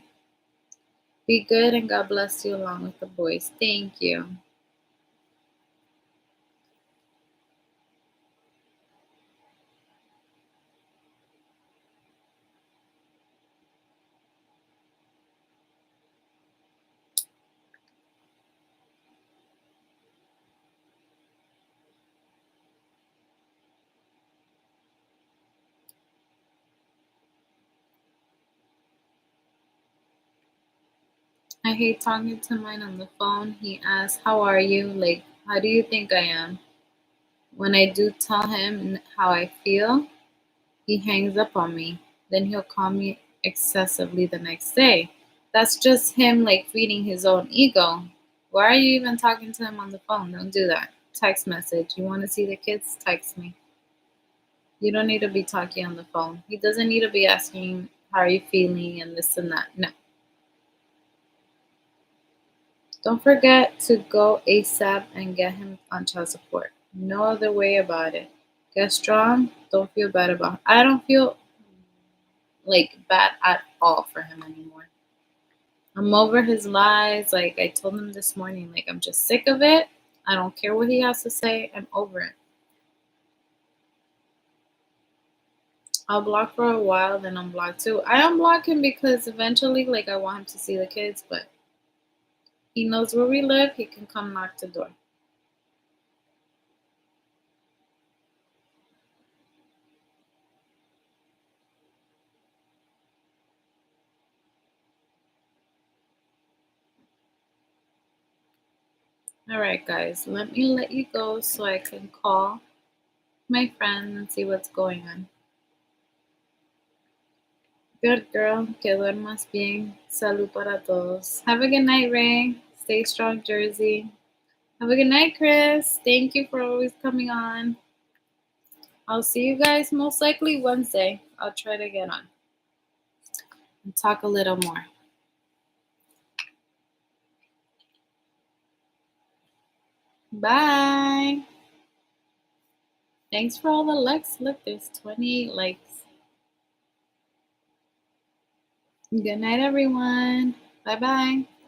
Be good and God bless you along with the boys. Thank you. I hate talking to mine on the phone. He asks, "How are you?" Like, how do you think I am? When I do tell him how I feel, he hangs up on me. Then he'll call me excessively the next day. That's just him like feeding his own ego. Why are you even talking to him on the phone? Don't do that. Text message. You want to see the kids? Text me. You don't need to be talking on the phone. He doesn't need to be asking how are you feeling and this and that. No. Don't forget to go ASAP and get him on child support. No other way about it. Get strong. Don't feel bad about it. I don't feel like bad at all for him anymore. I'm over his lies. Like I told him this morning, like I'm just sick of it. I don't care what he has to say. I'm over it. I'll block for a while, then unblock too. I unblock him because eventually, like I want him to see the kids, but he knows where we live. He can come knock the door. All right, guys, let me let you go so I can call my friend and see what's going on. Good girl, que duermas bien. Salud para todos. Have a good night, Ray. Stay strong, Jersey. Have a good night, Chris. Thank you for always coming on. I'll see you guys most likely Wednesday. I'll try to get on and talk a little more. Bye. Thanks for all the likes. Look, there's 28 likes. Good night, everyone. Bye bye.